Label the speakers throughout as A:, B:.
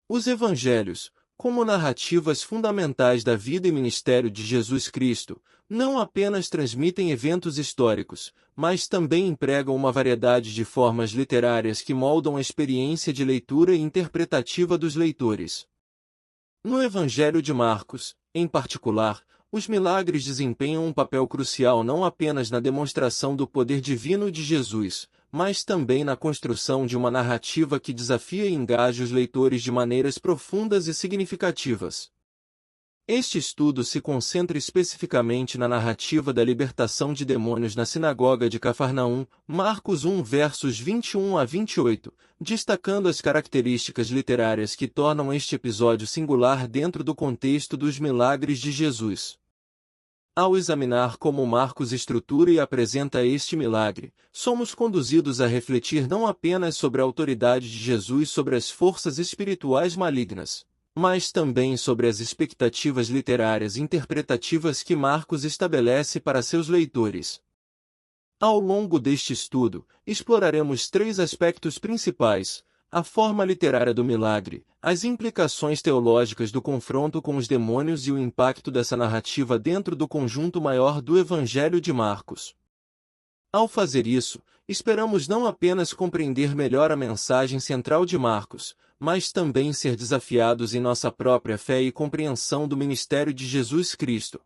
A: Os evangelhos, como narrativas fundamentais da vida e ministério de Jesus Cristo, não apenas transmitem eventos históricos, mas também empregam uma variedade de formas literárias que moldam a experiência de leitura e interpretativa dos leitores. No Evangelho de Marcos, em particular, os milagres desempenham um papel crucial não apenas na demonstração do poder divino de Jesus, mas também na construção de uma narrativa que desafia e engaja os leitores de maneiras profundas e significativas. Este estudo se concentra especificamente na narrativa da libertação de demônios na sinagoga de Cafarnaum, Marcos 1 versos 21 a 28, destacando as características literárias que tornam este episódio singular dentro do contexto dos milagres de Jesus. Ao examinar como Marcos estrutura e apresenta este milagre, somos conduzidos a refletir não apenas sobre a autoridade de Jesus sobre as forças espirituais malignas, mas também sobre as expectativas literárias e interpretativas que Marcos estabelece para seus leitores. Ao longo deste estudo, exploraremos três aspectos principais: a forma literária do milagre, as implicações teológicas do confronto com os demônios e o impacto dessa narrativa dentro do conjunto maior do Evangelho de Marcos. Ao fazer isso, esperamos não apenas compreender melhor a mensagem central de Marcos, mas também ser desafiados em nossa própria fé e compreensão do ministério de Jesus Cristo.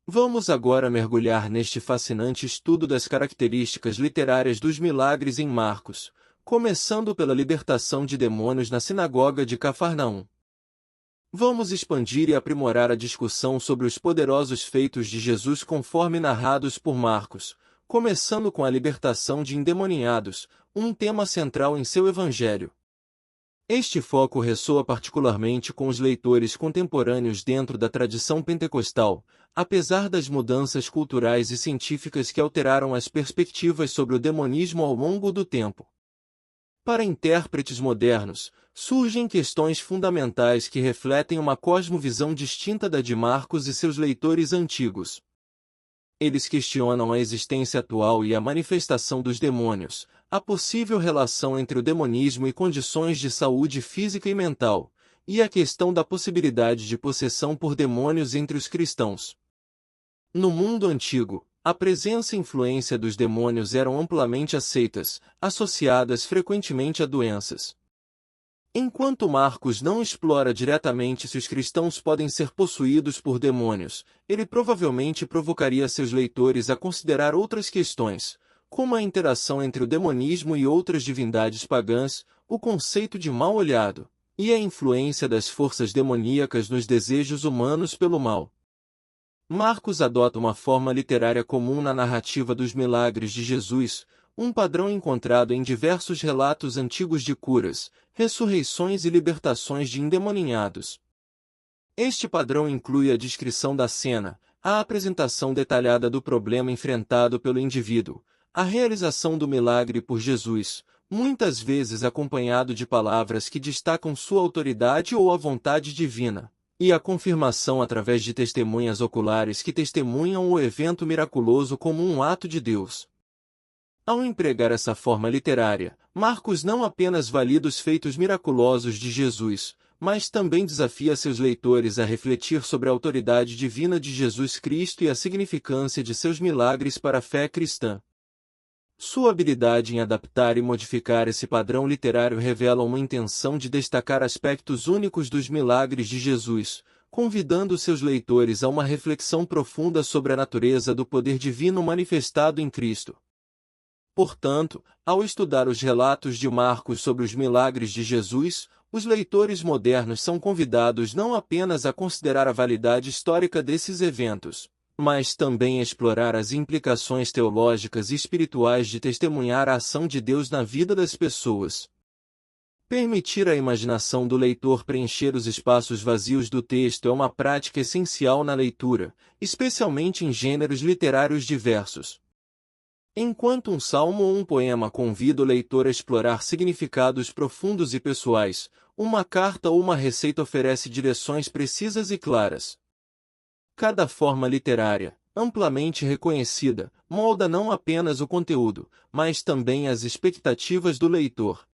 A: Vamos agora mergulhar neste fascinante estudo das características literárias dos milagres em Marcos, começando pela libertação de demônios na sinagoga de Cafarnaum. Vamos expandir e aprimorar a discussão sobre os poderosos feitos de Jesus conforme narrados por Marcos, começando com a libertação de endemoniados, um tema central em seu evangelho. Este foco ressoa particularmente com os leitores contemporâneos dentro da tradição pentecostal, apesar das mudanças culturais e científicas que alteraram as perspectivas sobre o demonismo ao longo do tempo. Para intérpretes modernos, surgem questões fundamentais que refletem uma cosmovisão distinta da de Marcos e seus leitores antigos. Eles questionam a existência atual e a manifestação dos demônios, a possível relação entre o demonismo e condições de saúde física e mental, e a questão da possibilidade de possessão por demônios entre os cristãos. No mundo antigo, a presença e influência dos demônios eram amplamente aceitas, associadas frequentemente a doenças. Enquanto Marcos não explora diretamente se os cristãos podem ser possuídos por demônios, ele provavelmente provocaria seus leitores a considerar outras questões, como a interação entre o demonismo e outras divindades pagãs, o conceito de mal olhado, e a influência das forças demoníacas nos desejos humanos pelo mal. Marcos adota uma forma literária comum na narrativa dos milagres de Jesus, um padrão encontrado em diversos relatos antigos de curas, ressurreições e libertações de endemoniados. Este padrão inclui a descrição da cena, a apresentação detalhada do problema enfrentado pelo indivíduo, a realização do milagre por Jesus, muitas vezes acompanhado de palavras que destacam sua autoridade ou a vontade divina, e a confirmação através de testemunhas oculares que testemunham o evento miraculoso como um ato de Deus. Ao empregar essa forma literária, Marcos não apenas valida os feitos miraculosos de Jesus, mas também desafia seus leitores a refletir sobre a autoridade divina de Jesus Cristo e a significância de seus milagres para a fé cristã. Sua habilidade em adaptar e modificar esse padrão literário revela uma intenção de destacar aspectos únicos dos milagres de Jesus, convidando seus leitores a uma reflexão profunda sobre a natureza do poder divino manifestado em Cristo. Portanto, ao estudar os relatos de Marcos sobre os milagres de Jesus, os leitores modernos são convidados não apenas a considerar a validade histórica desses eventos, mas também a explorar as implicações teológicas e espirituais de testemunhar a ação de Deus na vida das pessoas. Permitir à imaginação do leitor preencher os espaços vazios do texto é uma prática essencial na leitura, especialmente em gêneros literários diversos. Enquanto um salmo ou um poema convida o leitor a explorar significados profundos e pessoais, uma carta ou uma receita oferece direções precisas e claras. Cada forma literária, amplamente reconhecida, molda não apenas o conteúdo, mas também as expectativas do leitor.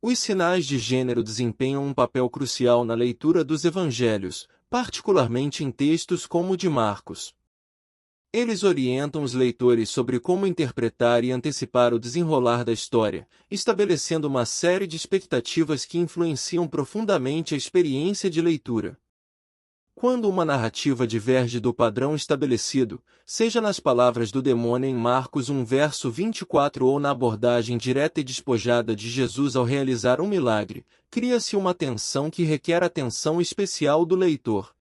A: Os sinais de gênero desempenham um papel crucial na leitura dos evangelhos, particularmente em textos como o de Marcos. Eles orientam os leitores sobre como interpretar e antecipar o desenrolar da história, estabelecendo uma série de expectativas que influenciam profundamente a experiência de leitura. Quando uma narrativa diverge do padrão estabelecido, seja nas palavras do demônio em Marcos 1 verso 24 ou na abordagem direta e despojada de Jesus ao realizar um milagre, cria-se uma tensão que requer atenção especial do leitor.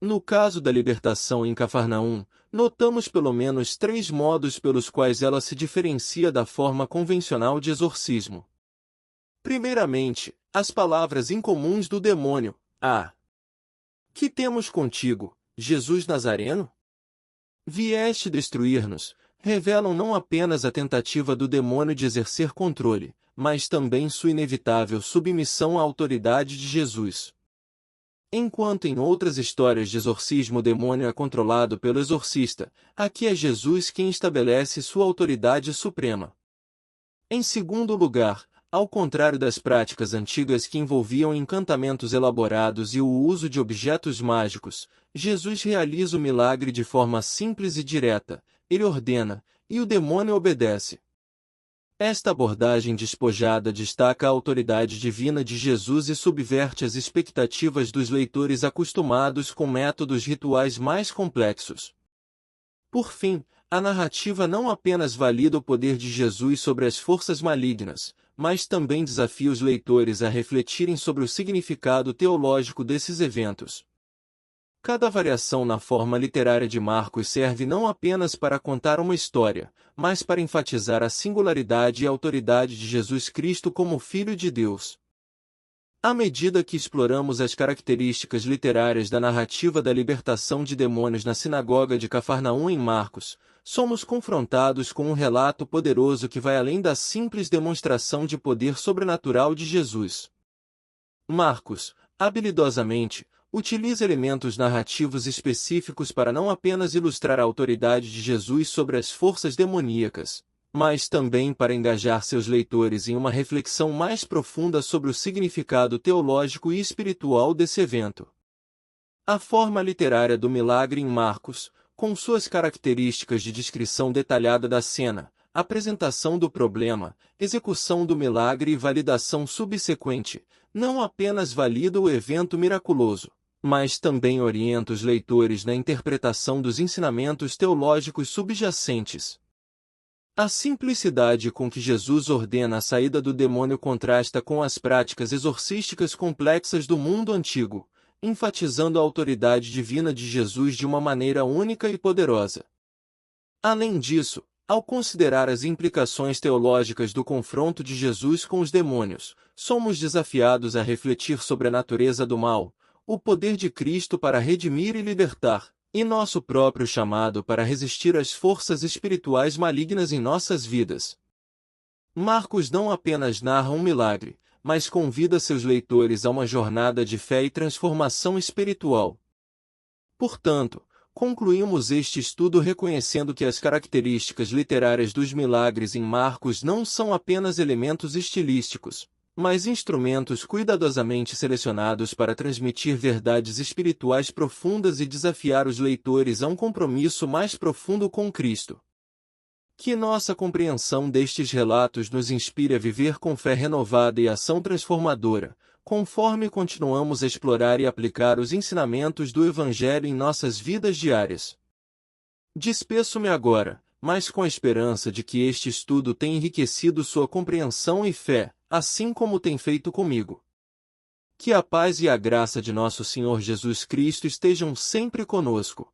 A: No caso da libertação em Cafarnaum, notamos pelo menos 3 modos pelos quais ela se diferencia da forma convencional de exorcismo. Primeiramente, as palavras incomuns do demônio. Que temos contigo, Jesus Nazareno? Vieste destruir-nos, revelam não apenas a tentativa do demônio de exercer controle, mas também sua inevitável submissão à autoridade de Jesus. Enquanto em outras histórias de exorcismo o demônio é controlado pelo exorcista, aqui é Jesus quem estabelece sua autoridade suprema. Em segundo lugar, ao contrário das práticas antigas que envolviam encantamentos elaborados e o uso de objetos mágicos, Jesus realiza o milagre de forma simples e direta, ele ordena, e o demônio obedece. Esta abordagem despojada destaca a autoridade divina de Jesus e subverte as expectativas dos leitores acostumados com métodos rituais mais complexos. Por fim, a narrativa não apenas valida o poder de Jesus sobre as forças malignas, mas também desafia os leitores a refletirem sobre o significado teológico desses eventos. Cada variação na forma literária de Marcos serve não apenas para contar uma história, mas para enfatizar a singularidade e a autoridade de Jesus Cristo como Filho de Deus. À medida que exploramos as características literárias da narrativa da libertação de demônios na sinagoga de Cafarnaum em Marcos, somos confrontados com um relato poderoso que vai além da simples demonstração de poder sobrenatural de Jesus. Marcos, habilidosamente, utiliza elementos narrativos específicos para não apenas ilustrar a autoridade de Jesus sobre as forças demoníacas, mas também para engajar seus leitores em uma reflexão mais profunda sobre o significado teológico e espiritual desse evento. A forma literária do milagre em Marcos, com suas características de descrição detalhada da cena, apresentação do problema, execução do milagre e validação subsequente, não apenas valida o evento miraculoso, mas também orienta os leitores na interpretação dos ensinamentos teológicos subjacentes. A simplicidade com que Jesus ordena a saída do demônio contrasta com as práticas exorcísticas complexas do mundo antigo, enfatizando a autoridade divina de Jesus de uma maneira única e poderosa. Além disso, ao considerar as implicações teológicas do confronto de Jesus com os demônios, somos desafiados a refletir sobre a natureza do mal, o poder de Cristo para redimir e libertar, e nosso próprio chamado para resistir às forças espirituais malignas em nossas vidas. Marcos não apenas narra um milagre, mas convida seus leitores a uma jornada de fé e transformação espiritual. Portanto, concluímos este estudo reconhecendo que as características literárias dos milagres em Marcos não são apenas elementos estilísticos, mas instrumentos cuidadosamente selecionados para transmitir verdades espirituais profundas e desafiar os leitores a um compromisso mais profundo com Cristo. Que nossa compreensão destes relatos nos inspire a viver com fé renovada e ação transformadora, conforme continuamos a explorar e aplicar os ensinamentos do Evangelho em nossas vidas diárias. Despeço-me agora, mas com a esperança de que este estudo tenha enriquecido sua compreensão e fé, assim como tem feito comigo. Que a paz e a graça de nosso Senhor Jesus Cristo estejam sempre conosco.